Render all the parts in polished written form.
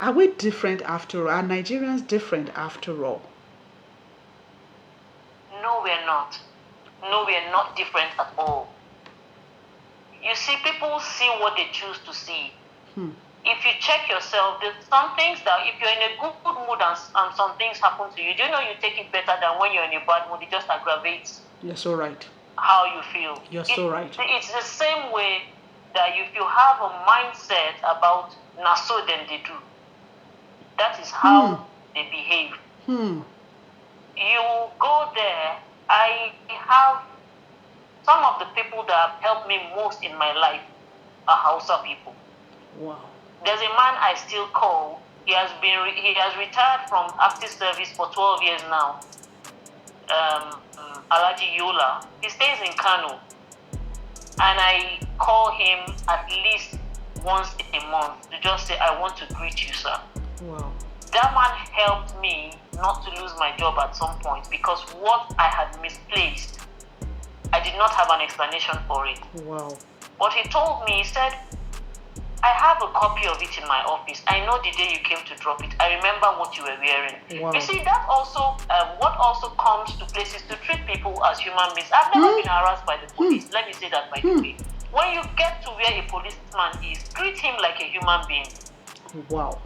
Are we different after all? Are Nigerians different after all? No, we're not. No, we're not different at all. You see, people see what they choose to see. If you check yourself, there's some things that if you're in a good mood and some things happen to you, do you know you take it better than when you're in a bad mood? It just aggravates. You're so right. How you feel. You're so right. It's the same way that if you have a mindset about na so then they do. That is how they behave. You go there. I have some of the people that have helped me most in my life are Hausa people. Wow. There's a man I still call. He has retired from active service for 12 years now. Alaji Yola. He stays in Kano. And I call him at least once a month to just say, I want to greet you, sir. Wow. That man helped me not to lose my job at some point because what I had misplaced, I did not have an explanation for it. Wow. But he told me, he said, I have a copy of it in my office. I know the day you came to drop it. I remember what you were wearing. Wow. You see, that also, what also comes to places to treat people as human beings. I've never been harassed by the police. Let me say that by the way. When you get to where a policeman is, treat him like a human being. Wow.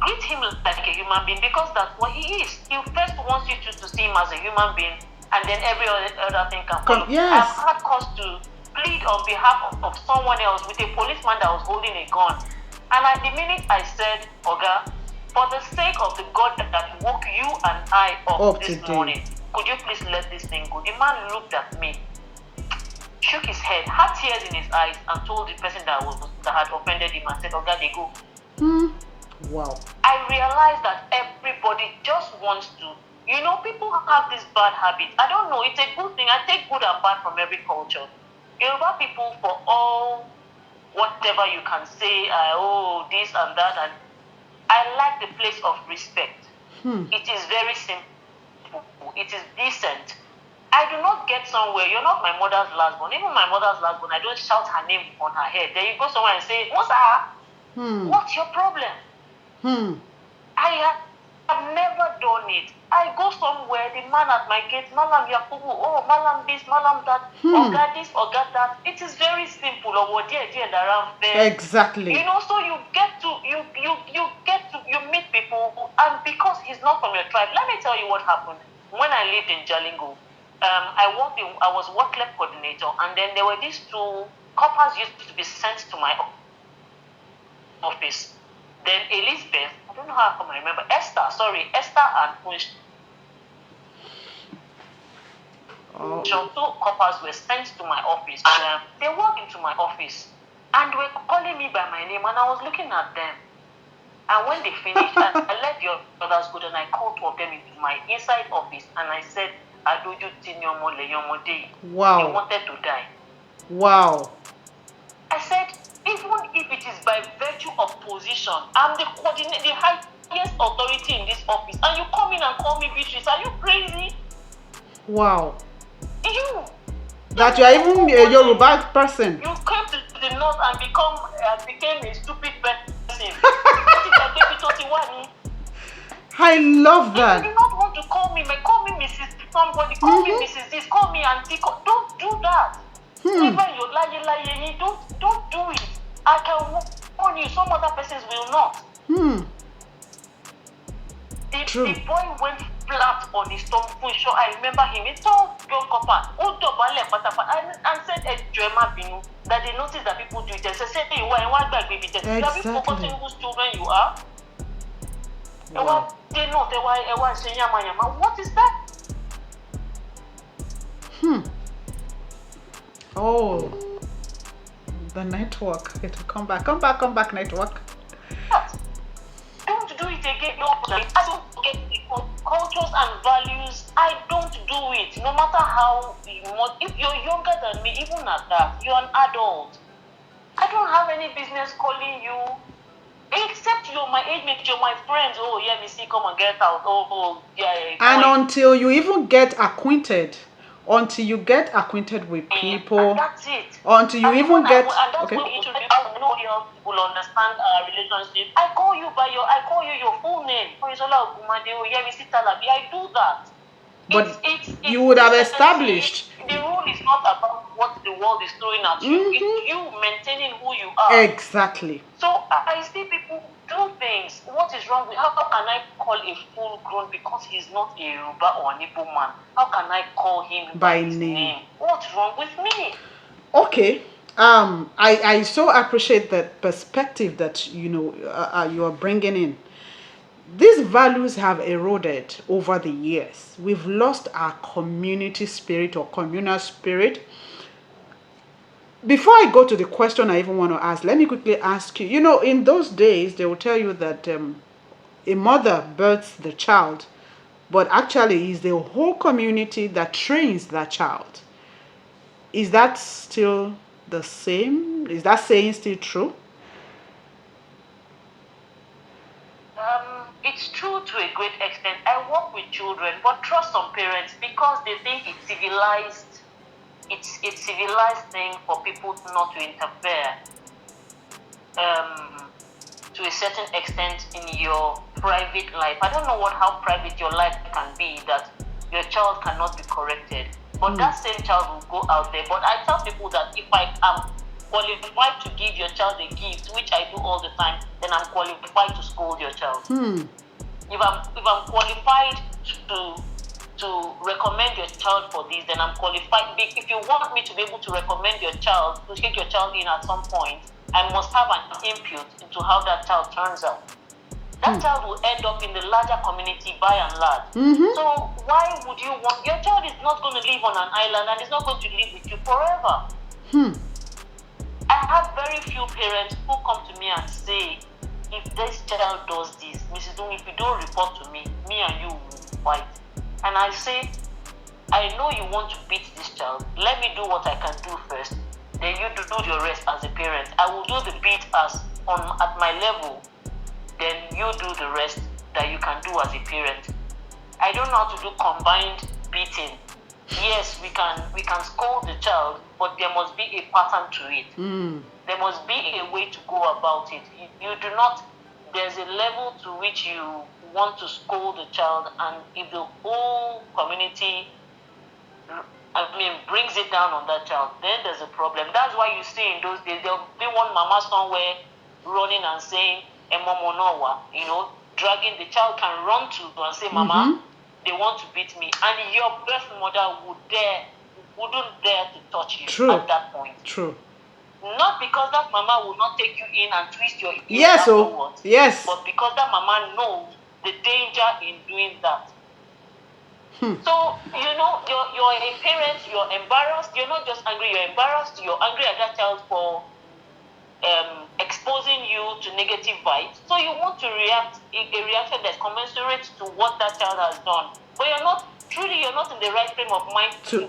Greet him like a human being because that's what he is. He first wants you to see him as a human being, and then every other thing can follow. Yes. I've had cause to plead on behalf of someone else with a policeman that was holding a gun. And at the minute I said, Oga, for the sake of the God that woke you and I up this morning, could you please let this thing go? The man looked at me, shook his head, had tears in his eyes, and told the person that had offended him and said, Oga, they go. Wow. I realized that everybody just wants to, people have this bad habit. I don't know, it's a good thing. I take good and bad from every culture. Yoruba people, for all whatever you can say, this and that, and I like the place of respect. It is very simple. It is decent. I do not get somewhere. You're not my mother's last born. Even my mother's last born, I don't shout her name on her head. Then you go somewhere and say, what's your problem? I have never done it. I go somewhere, the man at my gate, Malam Yakubu, Malam this, Malam that, Oga this, Oga that. It is very simple. Exactly. So you get to, you meet people, and because he's not from your tribe, let me tell you what happened. When I lived in Jalingo, I was work lab coordinator, and then there were these two coppers used to be sent to my office. Then Elizabeth, I don't know how I remember, Esther and Punch. Two coppers were sent to my office. They walked into my office and were calling me by my name, and I was looking at them. And when they finished, I let the others go, and I called two of them into my inside office, and I said, Adoju Tinyomo Leyomo Dey. Wow. They wanted to die. Wow. I said, even if it is by virtue of position, I'm the highest authority in this office, and you come in and call me Beatrice, are you crazy? Wow. That you are even a Yoruba person. You came to the north and became a stupid person. I love that. If you do not want to call me Mrs. Somebody, call me Mrs. This, call me Auntie. Don't do that. Even you lie, don't do it. I can warn you, some other persons will not. The boy went flat on his stomach. Sure, I remember him. He told young copper, and said, that they noticed that people do it. They said, you are one bag baby. Have you forgotten whose children you are? Wow. What is that? Oh, the network. It will come back. Come back, network. Don't do it again. I don't get cultures and values. I don't do it. No matter how much. If you're younger than me, even at that, you're an adult. I don't have any business calling you. Except you're my age mate, you're my friends. Oh, yeah, me see, come and get out. Oh, yeah. And until you even get acquainted. Until you get acquainted with people. And that's it. Until you even get. And that's okay. when you introduce nobody else will understand our relationship. I call you your full name. I do that. But you would have established. The rule is not about what the world is throwing at you. It's you maintaining who you are. Exactly. So I see people do things. What is wrong with how can I call a full grown because he's not a Yoruba or an Igbo man? How can I call him by his name? What's wrong with me? Okay. I so appreciate that perspective that you are bringing in. These values have eroded over the years. We've lost our community spirit or communal spirit. Before I go to the question I even want to ask, let me quickly ask you. In those days, they will tell you that a mother births the child, but actually, it's the whole community that trains that child. Is that still the same? Is that saying still true? It's true to a great extent. I work with children, but trust some parents because they think it's civilized. It's a civilized thing for people not to interfere to a certain extent in your private life. I don't know how private your life can be that your child cannot be corrected. But that same child will go out there. But I tell people that if I am qualified to give your child a gift, which I do all the time, then I'm qualified to scold your child. If I'm qualified to recommend your child for this, then I'm qualified. If you want me to be able to recommend your child, to take your child in at some point, I must have an input into how that child turns out. That child will end up in the larger community by and large. So why would you want your child is not going to live on an island and is not going to live with you forever? I have very few parents who come to me and say, if this child does this, Mrs. Dung, if you don't report to me and you will fight. And I say, I know you want to beat this child. Let me do what I can do first. Then you do the rest as a parent. I will do the beat at my level. Then you do the rest that you can do as a parent. I don't know how to do combined beating. Yes, we can scold the child, but there must be a pattern to it. There must be a way to go about it. You do not. There's a level to which you want to scold the child, and if the whole community, brings it down on that child, then there's a problem. That's why you see in those days there'll be one mama somewhere running and saying, dragging the child can run to and say, Mama, they want to beat me, and your birth mother wouldn't dare to touch you at that point. True. Not because that mama will not take you in and twist your ear afterwards. Yes. But because that mama knows the danger in doing that. So, you're a parent, you're embarrassed, you're not just angry, you're embarrassed, you're angry at that child for exposing you to negative vibes. So you want to react a reaction that's commensurate to what that child has done. But you're not in the right frame of mind to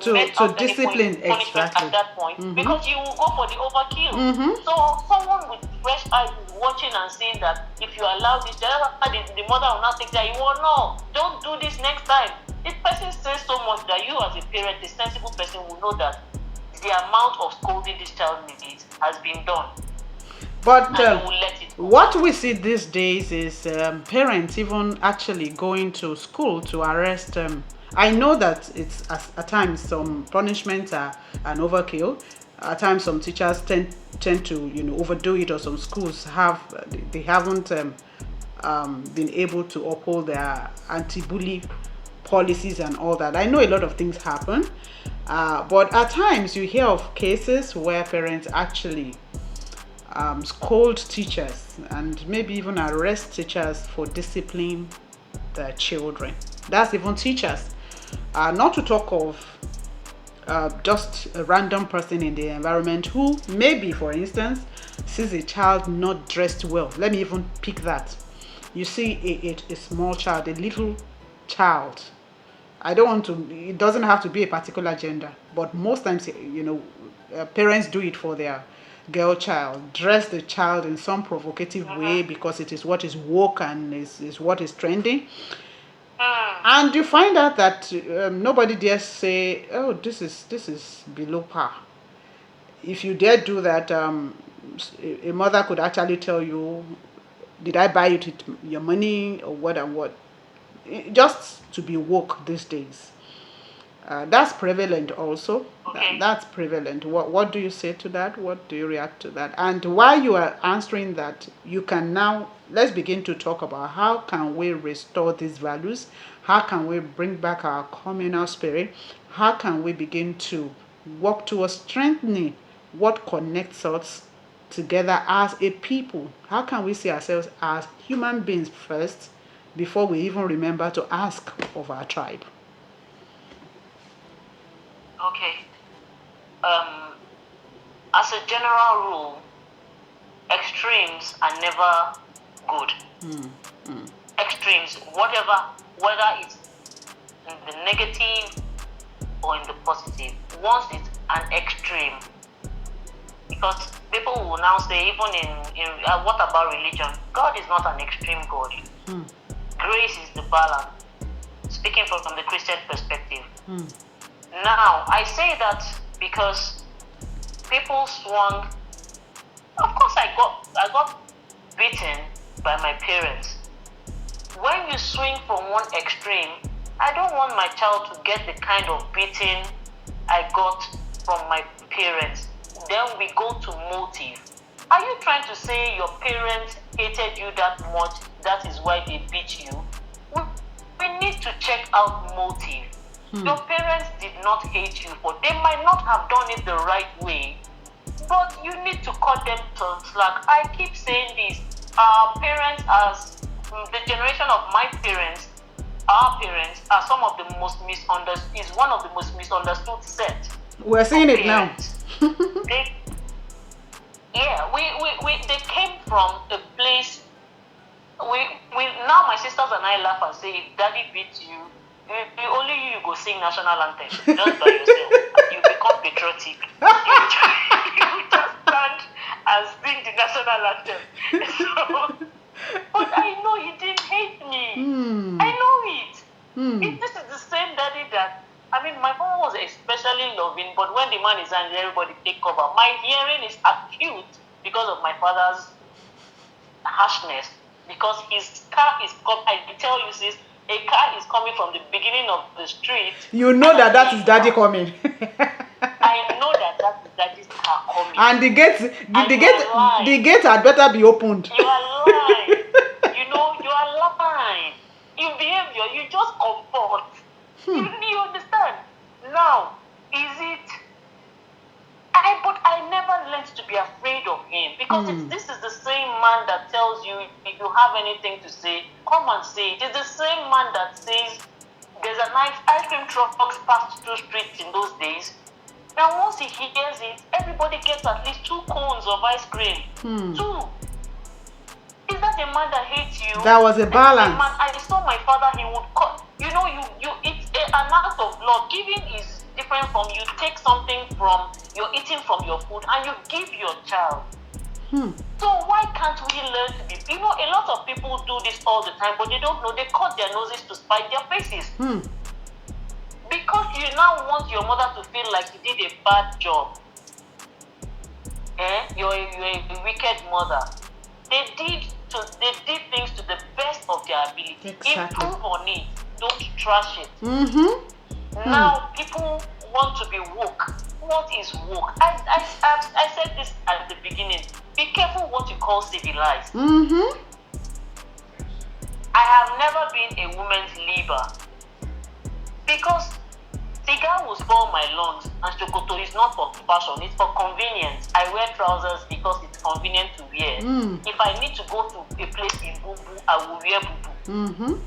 discipline punishment at that point, because you will go for the overkill. So someone with fresh eyes is watching and saying that if you allow this, the mother will not take that. You will no, don't do this next time. This person says so much that you as a parent, a sensible person, will know that the amount of scolding this child needs has been done. But what we see these days is parents even actually going to school to arrest. I know that it's at times some punishments are an overkill. At times some teachers tend to overdo it, or some schools haven't been able to uphold their anti-bully policies and all that. I know a lot of things happen, but at times you hear of cases where parents actually scold teachers and maybe even arrest teachers for disciplining their children. That's even teachers. Not to talk of just a random person in the environment who maybe, for instance, sees a child not dressed well. Let me even pick that. You see a small child, a little child. It doesn't have to be a particular gender, but most times, parents do it for their girl child, dress the child in some provocative way because it is what is woke and is what is trending. And you find out that nobody dares say, oh, this is below par. If you dare do that, a mother could actually tell you, did I buy it with your money or what and what? Just to be woke these days. That's prevalent also. Okay. That's prevalent. What do you say to that? What do you react to that? And while you are answering that, you can now, let's begin to talk about how can we restore these values? How can we bring back our communal spirit? How can we begin to work towards strengthening what connects us together as a people? How can we see ourselves as human beings first before we even remember to ask of our tribe? Okay. As a general rule, extremes are never good. Extremes, whether it's in the negative or in the positive, once it's an extreme, because people will now say, even in what about religion? God is not an extreme God. Grace is the balance. Speaking from the Christian perspective. Now, I say that because people swung. Of course, I got beaten by my parents. When you swing from one extreme, I don't want my child to get the kind of beating I got from my parents. Then we go to motive. Are you trying to say your parents hated you that much? That is why they beat you? We need to check out motive. Your parents did not hate you, but they might not have done it the right way. But you need to cut them to slack. I keep saying this. Our parents, as the generation of my parents, our parents are some of the most misunderstood. Is one of the most misunderstood set. We're seeing it now. They came from a place. We now my sisters and I laugh and say, if daddy beats you, only you go sing national anthem just by yourself. You become patriotic. You just stand and sing the national anthem. So, but I know he didn't hate me. I know it. This is the same daddy that, I mean, my mom was especially loving, but when the man is angry, everybody take cover. My hearing is acute because of my father's harshness. Because his car is I tell you, sis, a car is coming from the beginning of the street. You know that is daddy coming. I know that is daddy's car coming. And the gate had better be opened. You are lying. You are lying. You behavior, you just comfort. You understand? Now, is it? But I never learned to be afraid of him, because this is the same man that tells you, if you have anything to say, come and say it. It's the same man that says there's an ice cream truck passed through streets in those days. Now once he hears it, everybody gets at least 2 cones of ice cream. 2. Is that a man that hates you? That was a balance. Man, I saw my father, he would cut. It's an act of love. Giving is different from you take something from, you're eating from your food and you give your child. So why can't we learn to be, a lot of people do this all the time, but they don't know, they cut their noses to spite their faces. Because you now want your mother to feel like you did a bad job. You're a wicked mother. They did things to the best of their ability. Exactly. Improve on it. Don't trash it. Now people want to be woke. What is woke? I said this at the beginning. Be careful what you call civilized. I have never been a woman's leader, because cigar will spoil my lungs, and chocolate is not for fashion, it's for convenience. I wear trousers because it's convenient to wear. If I need to go to a place in boo-boo, I will wear boo-boo.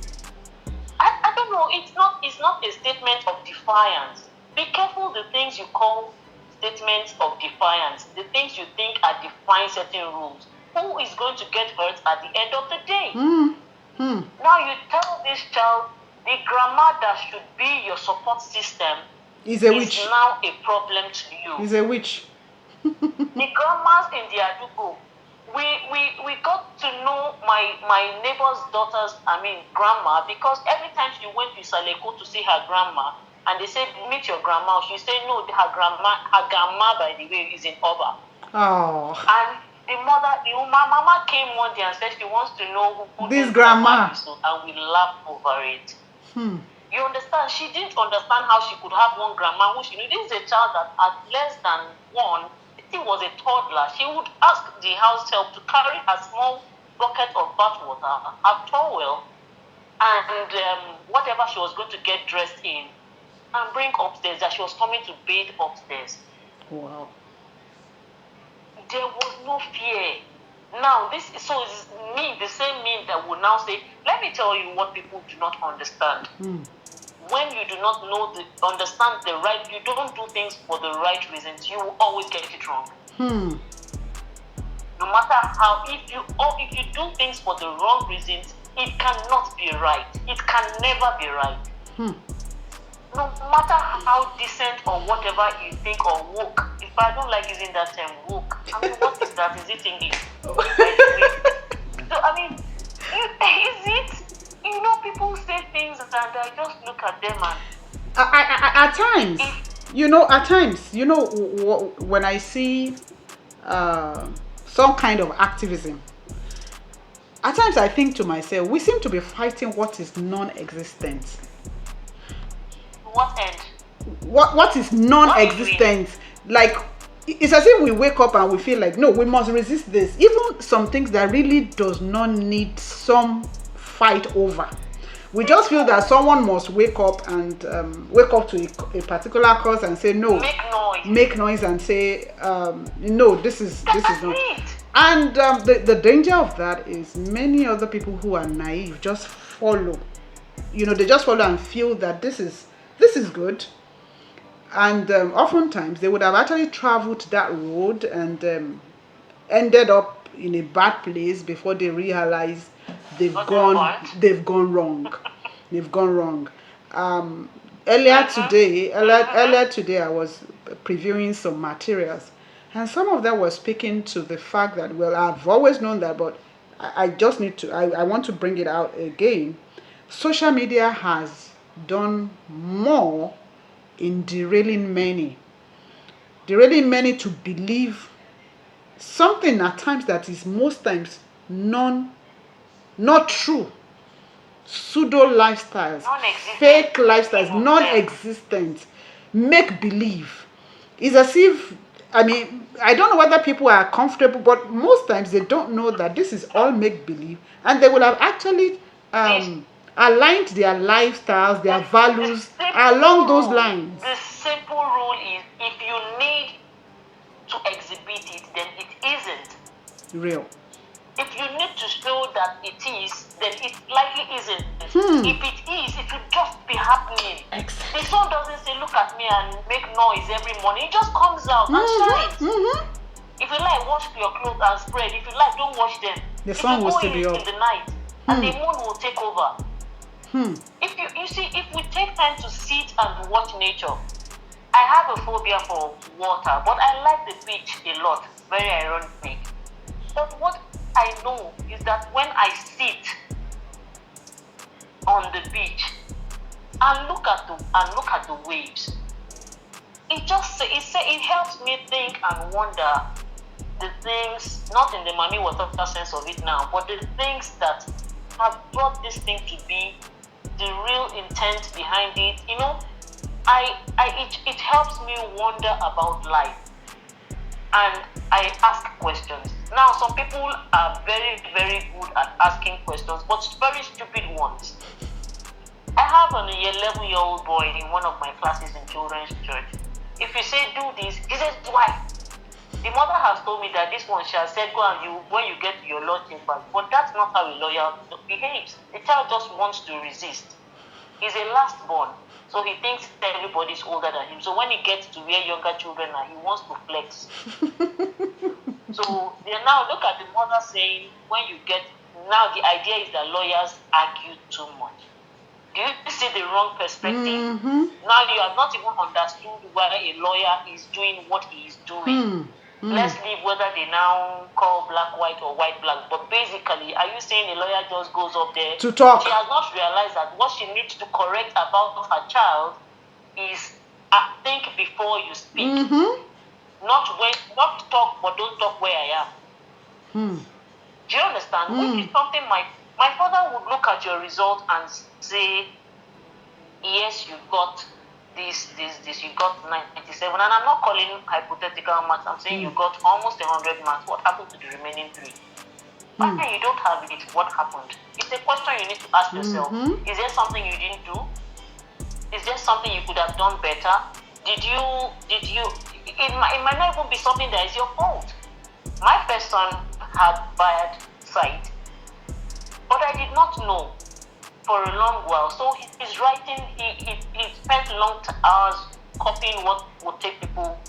I don't know, it's not a statement of defiance. Be careful the things you call statements of defiance, the things you think are defying certain rules. Who is going to get hurt at the end of the day? Now you tell this child, the grandma that should be your support system is a witch. Now a problem to you. Is a witch. The grandmas in the Adubo, we got to know my neighbor's daughter's, grandma, because every time she went to Saleko to see her grandma, and they said, meet your grandma, she said, no, her grandma, by the way, is in Oba. Oh. And mama came one day and said she wants to know who This this grandma is, and we laughed over it. Hmm. You understand? She didn't understand how she could have one grandma who she knew. This is a child that at less than one, she was a toddler. She would ask the house help to carry a small bucket of bath water, a towel, and whatever she was going to get dressed in, and bring upstairs, that she was coming to bathe upstairs. Wow. There was no fear. Now, this is me, the same me that will now say, let me tell you what people do not understand. When you do not understand the right, you don't do things for the right reasons, you will always get it wrong. No matter how, if you do things for the wrong reasons, it cannot be right. It can never be right. No matter how decent or whatever you think, or woke, if I don't like using that term woke, I mean, what is that? Is it English? So, I mean, is it? You know, people say things and I just look at them and... At times, when I see some kind of activism, at times I think to myself, we seem to be fighting what is non-existent. What end? What is non-existent? Like, it's as if we wake up and we feel like, no, we must resist this. Even some things that really does not need some fight over. We just feel that someone must wake up and wake up to a particular cause and say no. Make noise and say no. This is not. And the danger of that is many other people who are naive just follow. They just follow and feel that this is good. And oftentimes they would have actually traveled that road and ended up in a bad place before they realize they've gone wrong. They've gone wrong. Earlier today, I was previewing some materials, and some of them were speaking to the fact that, well, I've always known that, but I just need to. I want to bring it out again. Social media has done more in derailing many to believe something at times that is most times not true. Pseudo lifestyles, fake lifestyles, non-existent, make believe. It's as if, I mean, I don't know whether people are comfortable, but most times they don't know that this is all make believe, and they will have actually aligned their lifestyles, their values along those lines. The simple rule is, if you need to exhibit it, then it isn't real. If you need to show that it is, then it likely isn't. If it is, it will just be happening. Exactly. The sun doesn't say, look at me and make noise every morning. It just comes out and shines. If you like, wash your clothes and spread. If you like, don't wash them. The sun will still be up in the night, and the moon will take over. If you see, if we take time to sit and watch nature, I have a phobia for water, but I like the beach a lot. Very ironic. But what I know is that when I sit on the beach and look at the waves, it helps me think and wonder the things, not in the mommy water sense of it now, but the things that have brought this thing to be, the real intent behind it. It helps me wonder about life, and I ask questions. Now, some people are very, very good at asking questions, but very stupid ones. I have an 11-year-old boy in one of my classes in children's church. If you say do this, he says why? The mother has told me that this one shall said go and when you get to your law chamber. But that's not how a lawyer behaves. The child just wants to resist. He's a last born, so he thinks everybody's older than him. So when he gets to where younger children are, he wants to flex. So now look at the mother saying, now the idea is that lawyers argue too much. Do you see the wrong perspective? Now you have not even understood whether a lawyer is doing what he is doing. Let's leave whether they now call black white or white black. But basically, are you saying a lawyer just goes up there to talk? She has not realized that what she needs to correct about her child is think before you speak. Not talk, but don't talk where I am. Hmm. Do you understand? Which is something my father would look at your result and say, yes, you got this, you got 97. And I'm not calling hypothetical marks. I'm saying you got almost 100 marks. What happened to the remaining 3? Why you don't have it? What happened? It's a question you need to ask yourself. Is there something you didn't do? Is there something you could have done better? Did you, it might not even be something that is your fault. My first son had bad sight, but I did not know for a long while. So his writing, he spent long hours copying what would take people,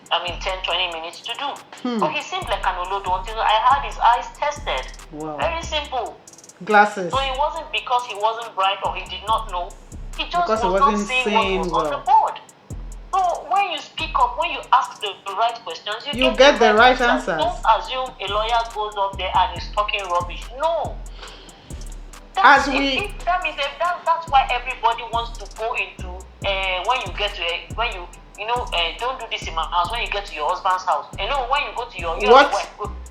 10-20 minutes to do. But he seemed like an olodo until I had his eyes tested. Wow. Very simple. Glasses. So it wasn't because he wasn't bright or he did not know. He just Because was he not wasn't seeing what was well on the board. So when you speak up, when you ask the right questions, you get the right answers. Don't assume a lawyer goes up there and is talking rubbish. No. As that's why everybody wants to go into when you get to don't do this in my house. When you get to your husband's house, when you go to your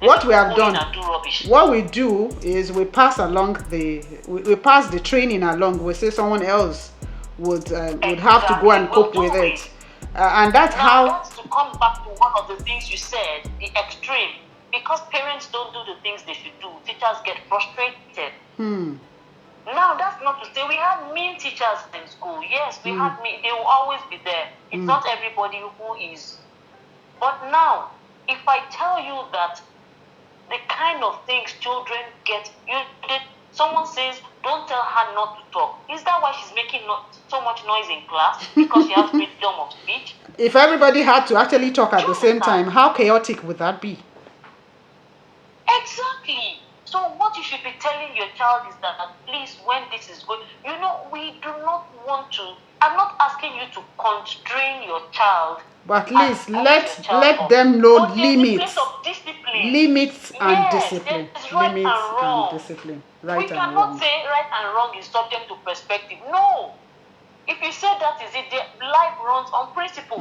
what we have done, and do rubbish. What we do is we pass along we pass the training along. We say someone else would have to go and cope with it, and that's how. That's to come back to one of the things you said, the extreme. Because parents don't do the things they should do, teachers get frustrated. Now, that's not to say we have mean teachers in school. Yes, we have mean. They will always be there. It's not everybody who is. But now, if I tell you that the kind of things children get, someone says, don't tell her not to talk. Is that why she's making so much noise in class? Because she has freedom of speech? If everybody had to actually talk at the same time, how chaotic would that be? Exactly. So what you should be telling your child is that at least when this is going, we do not want to, I'm not asking you to constrain your child. But at least let them know limits. Limits and discipline. Right limits and wrong. And discipline. We cannot say right and wrong is subject to perspective. No. If you say that is it, life runs on principle.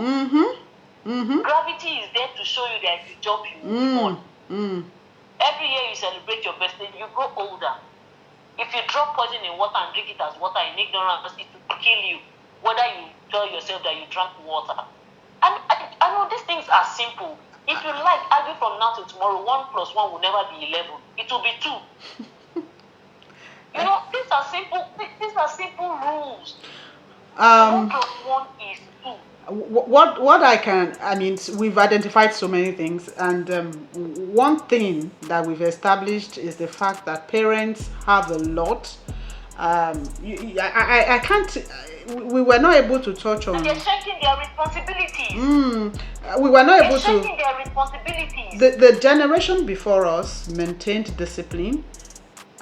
Gravity is there to show you that if you jump, you will fall. Every year you celebrate your birthday, you grow older. If you drop poison in water and drink it as water in ignorance, it will kill you. Whether you tell yourself that you drank water. And I know these things are simple. If you like, argue from now till tomorrow, 1 + 1 will never be 11. It will be 2. These are simple. These are simple rules. 1 + 1 is 2. We've identified so many things, and one thing that we've established is the fact that parents have a lot. I can't. We were not able to touch on. And they're shaking their responsibilities. We were not able to. Shaking their responsibilities. The generation before us maintained discipline.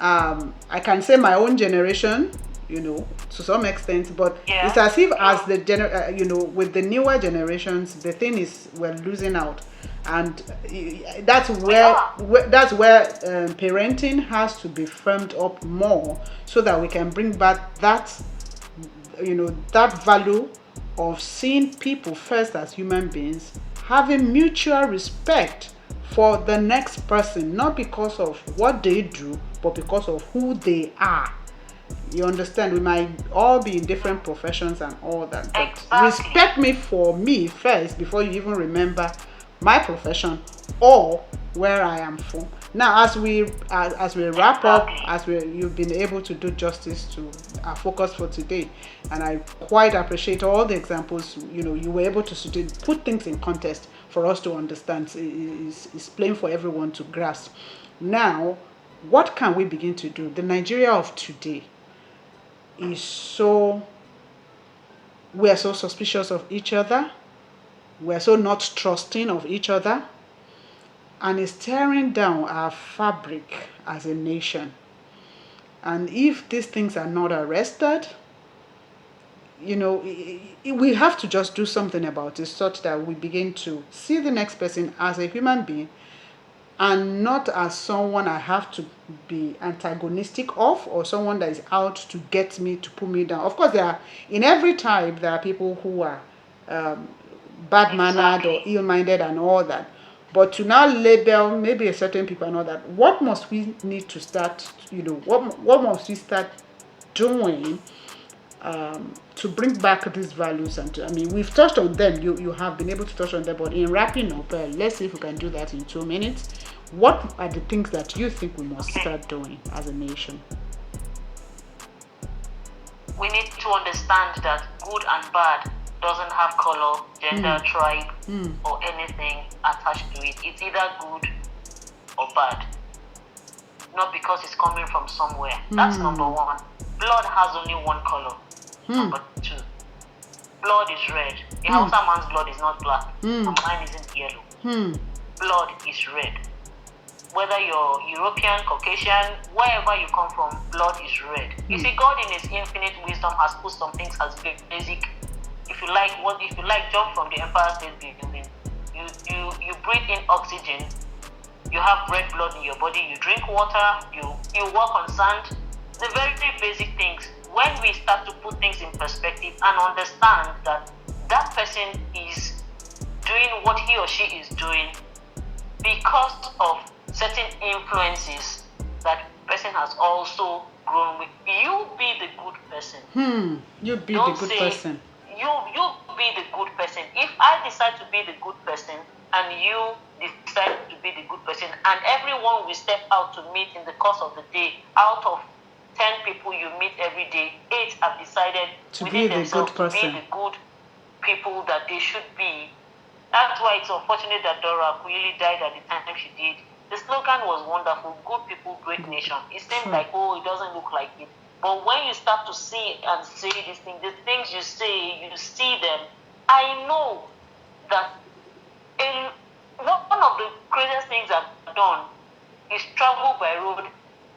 I can say my own generation, to some extent, but it's as if as the with the newer generations, the thing is we're losing out, and that's where parenting has to be firmed up more so that we can bring back that that value of seeing people first as human beings, having mutual respect for the next person, not because of what they do, but because of who they are. You understand? We might all be in different professions and all that, but respect me for me first before you even remember my profession or where I am from. Now, as we wrap up, you've been able to do justice to our focus for today, and I quite appreciate all the examples. You were able to put things in context for us to understand. It's plain for everyone to grasp. Now, what can we begin to do? The Nigeria of today we are so suspicious of each other. We are so not trusting of each other. And it's tearing down our fabric as a nation. And if these things are not arrested, we have to just do something about it, such that we begin to see the next person as a human being and not as someone I have to be antagonistic of, or someone that is out to get me, to pull me down. Of course, in every type, there are people who are bad-mannered or ill-minded and all that. But to now label maybe a certain people and all that, what must we need to start, what must we start doing to bring back these values? And I mean, we've touched on them. You have been able to touch on them, but in wrapping up, let's see if we can do that in 2 minutes. What are the things that you think we must start doing as a nation? We need to understand that good and bad doesn't have color, gender, tribe, or anything attached to it. It's either good or bad. Not because it's coming from somewhere. That's number one. Blood has only one color. Number two, blood is red. A Hausa man's blood is not black. And mine isn't yellow. Blood is red. Whether you're European, Caucasian, wherever you come from, blood is red. You see, God in His infinite wisdom has put some things as basic. If you like, jump from the Empire State Building. You breathe in oxygen. You have red blood in your body. You drink water. You walk on sand. The very basic things. When we start to put things in perspective and understand that that person is doing what he or she is doing because of certain influences that person has also grown with. You be the good person. You be Don't the good say, person. You be the good person. If I decide to be the good person and you decide to be the good person, and everyone will step out to meet in the course of the day, out of 10 people you meet every day, 8 have decided To within be the themselves good to person. be the good people that they should be. That's why it's unfortunate that Dora Akunyili died at the time she did. The slogan was wonderful, good people, great nation. It seems like, it doesn't look like it. But when you start to see and say these things, the things you say, you see them. I know that one of the craziest things I've done is travel by road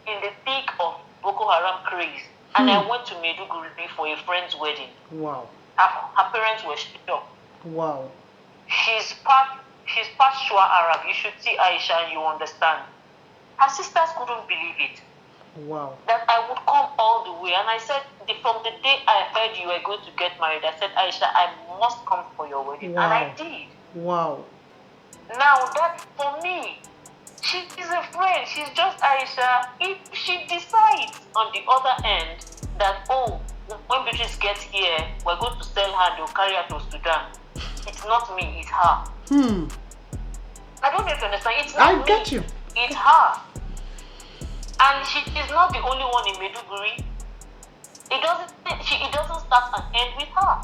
in the thick of Boko Haram craze. And I went to Maiduguri for a friend's wedding. Wow. Her parents were shocked. Wow. She's part Shua Arab. You should see Aisha and you understand. Her sisters couldn't believe it. Wow. That I would come all the way. And I said, from the day I heard you were going to get married, I said, Aisha, I must come for your wedding. Wow. And I did. Wow. Now that for me, she is a friend. She's just Aisha. If she decides on the other end that, when Beatrice gets here, we're going to sell her and they'll carry her to Sudan. It's not me, it's her. I don't know if you understand. It's not me. I get you. It's her. And she is not the only one in Maiduguri. It doesn't start and end with her.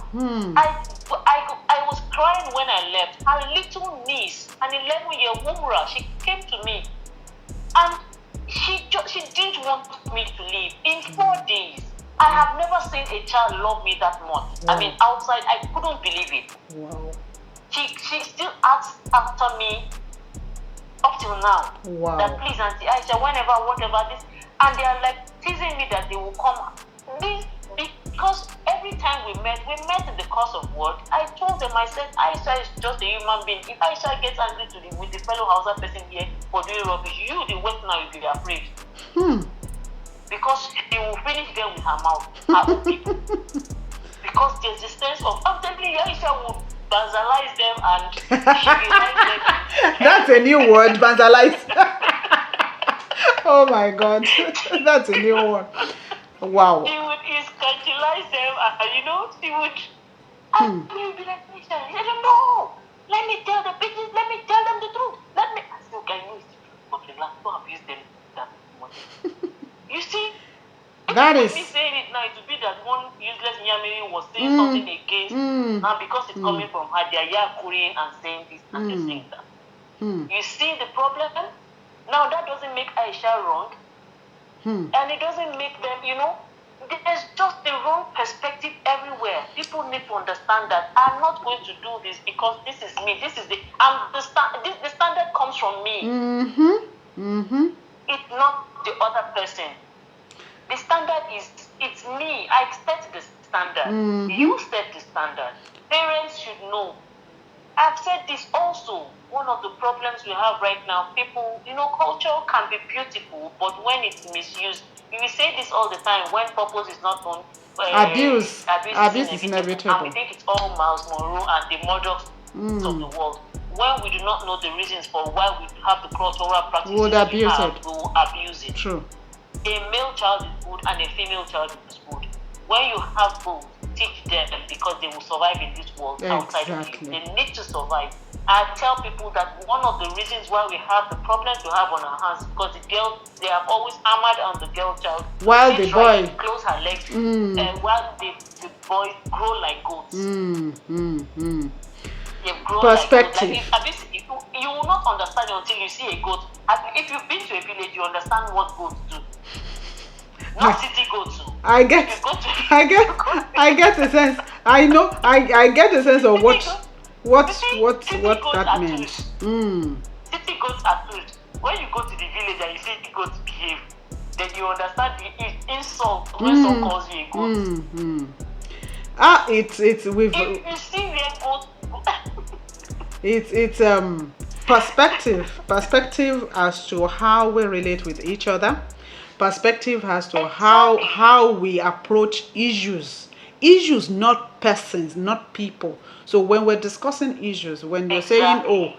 I was crying when I left. Her little niece, an 11-year Wumra, she came to me. And she didn't want me to leave. In 4 days, I have never seen a child love me that much. Wow. I mean, outside, I couldn't believe it. Wow. She still asks after me up till now. Wow. That please, Auntie Aisha, whatever this. And they are like teasing me that they will come. Because every time we met in the course of work. I told them, I said, Aisha is just a human being. If Aisha gets angry with the fellow Hausa person here for doing rubbish, you, the Westerner, you'll be afraid. Because she will finish them with her mouth, her own people. Because there's a sense of, I'm telling you, Aisha will vandalize them and trivialize them. That's a new word, vandalize. Oh my God, that's a new one. Wow. She would scandalize them, and she would. And you would be like, Aisha, I don't know. Let me tell the bitches. Let me tell them the truth. Let me. I said, okay, I know it's true, but relax. Don't abuse them that much. You see. That is. Me saying it now, it would be that one useless Nyamiri was saying something against, and because it's coming from her, they are currying and saying this and they're saying that. You see the problem? Now that doesn't make Aisha wrong, and it doesn't make them, there's just the wrong perspective everywhere. People need to understand that I'm not going to do this because this is me. This is the standard comes from me. It's not the other person. The standard it's me. I set the standard. You set the standard. Parents should know. I've said this also. One of the problems we have right now, people, culture can be beautiful, but when it's misused, we say this all the time, when purpose is not on, abuse is inevitable. And we think it's all Miles Monroe and the Murdochs of the world. when we do not know the reasons for why we have the cultural practices Would we abuse have, it. we will abuse it. True. A male child is good and a female child is good. When you have both, teach them because they will survive in this world outside of you. They need to survive. I tell people that one of the reasons why we have the problems we have on our hands because the girl, they have always hammered on the girl child. While the boy close her legs, and while the boys grow like goats. They grow perspective. Like goats. You will not understand until you see a goat. If you've been to a village, you understand what goats do. Not city goats. I get the sense. I know. I get the sense of what that means. City goats are good. When you go to the village and you see the goats behave, then you understand the insult when someone calls you a goat. It's with. If you see where goats. It's perspective as to how we relate with each other, perspective as to how we approach issues, not persons, not people. So when we're discussing issues, when you're saying,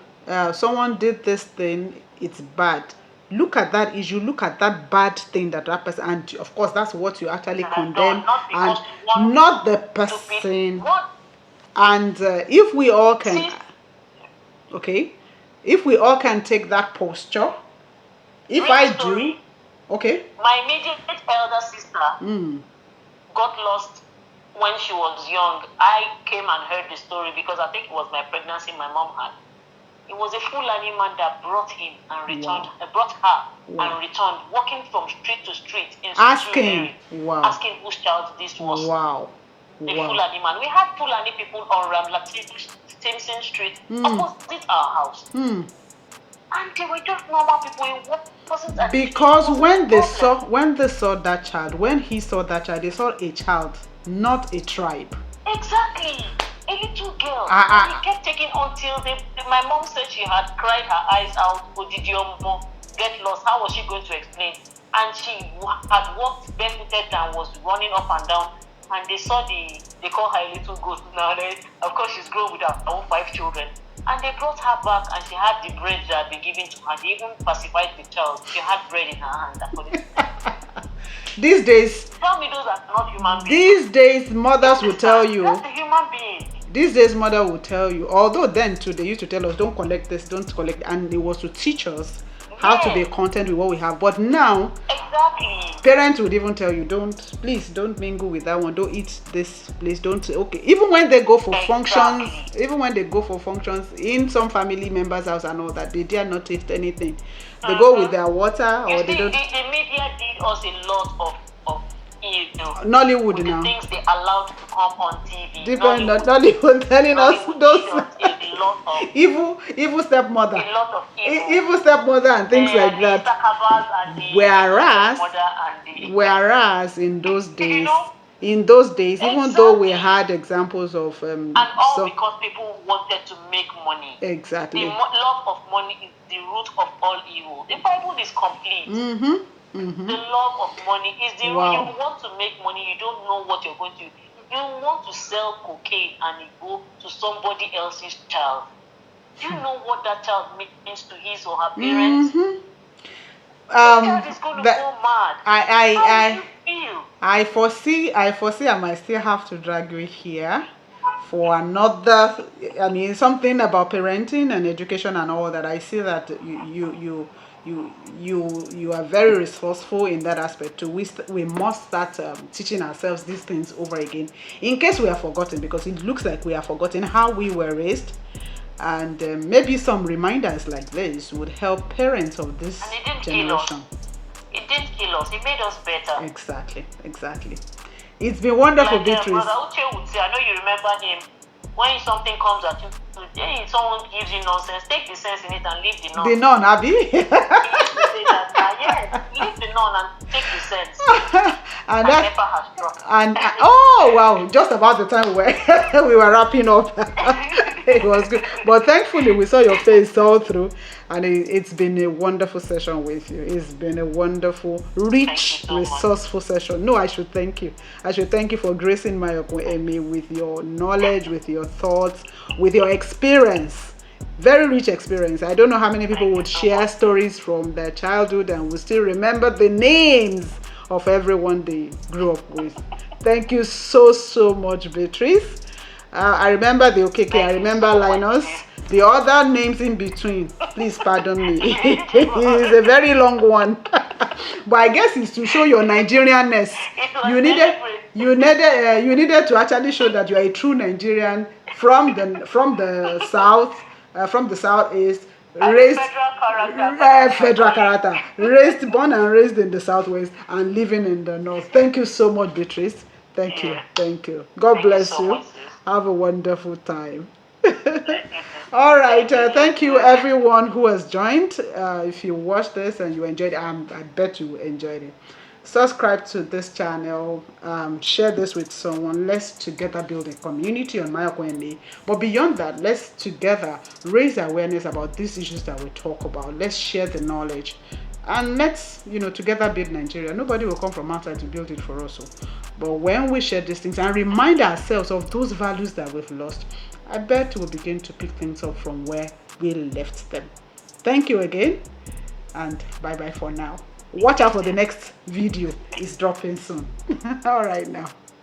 someone did this thing, it's bad, look at that issue, look at that bad thing that person, and of course that's what you actually condemn, and not the person. And if we all can if we all can take that posture, I do, my immediate elder sister got lost when she was young. I came and heard the story because I think it was my pregnancy my mom had. It was a Fulani man that brought him and returned, brought her and returned, walking from street to street in asking whose child this was. The Fulani man. We had Fulani people on Ramla Stimson Street opposite our house. And they were just normal people. It wasn't because when they saw that child, when he saw that child, they saw a child, not a tribe. Exactly. A little girl. And he kept taking until my mom said she had cried her eyes out. Odidiomo, get lost. How was she going to explain? And she had walked barefooted and was running up and down. And they saw they call her a little goat now. Of course, she's grown with her own 5 children. And they brought her back and she had the bread that had been given to her. They even pacified the child. She had bread in her hand. These days, tell me those are not human beings. These days, mothers will tell you. That's a human being. These days, mother will tell you. Although then too, they used to tell us, don't collect this, don't collect, and it was to teach us how to be content with what we have. But now, parents would even tell you, please don't mingle with that one, don't eat this, please don't. Even when they go for functions, in some family members' house and all that, they dare not taste anything. They go with their water, or they don't. The media did us a lot of Nollywood now. Things they allowed to come on TV. Nollywood telling us those evil stepmother. A lot of evil stepmother and things like that. Whereas in those days, even though we had examples of because people wanted to make money. Exactly. The love of money is the root of all evil. The Bible is complete. The love of money is the root. You want to make money, you don't know what you're going to do. You want to sell cocaine and it go to somebody else's child. Do you know what that child means to his or her parents? The child is going to go mad. How do you feel? I foresee I might still have to drag you here for another. I mean, something about parenting and education and all that. I see that you are very resourceful in that aspect too. We must start teaching ourselves these things over again, in case we have forgotten, because it looks like we have forgotten how we were raised, and maybe some reminders like this would help parents of this generation. It didn't kill us. It made us better. Exactly. It's been wonderful, like Beatrice. Brother Uche would say, I know you remember him. When something comes at you, someone gives you nonsense, take the sense in it and leave the nonsense. The non, Abby? He used to say that, yes, leave the non and take the sense. and that never has struck. And oh wow, just about the time we were wrapping up. It was good. But thankfully we saw your face all through, and it's been a wonderful session with you. It's been a wonderful, rich, resourceful session. No, I should thank you. I should thank you for gracing Mayokun MA with your knowledge, with your thoughts, with your experience. Very rich experience. I don't know how many people would share stories from their childhood and will still remember the names of everyone they grew up with. Thank you so much, Beatrice. I remember the Okeke, I remember Linus. The other names in between, please pardon me. It's a very long one. But I guess it's to show your Nigerianness. You needed to actually show that you are a true Nigerian from the south, from the southeast, raised federal character, raised, born and raised in the southwest and living in the north. Thank you so much, Beatrice. Thank you. God bless you. Have a wonderful time. All right, thank you everyone who has joined. If you watched this and you enjoyed it, I bet you enjoyed it. Subscribe to this channel, share this with someone. Let's together build a community on Mayokun MA. But beyond that, let's together raise awareness about these issues that we talk about. Let's share the knowledge. And let's, together build Nigeria. Nobody will come from outside to build it for us. But when we share these things and remind ourselves of those values that we've lost, I bet we'll begin to pick things up from where we left them. Thank you again, and bye-bye for now. Watch out for the next video. It's dropping soon. All right now.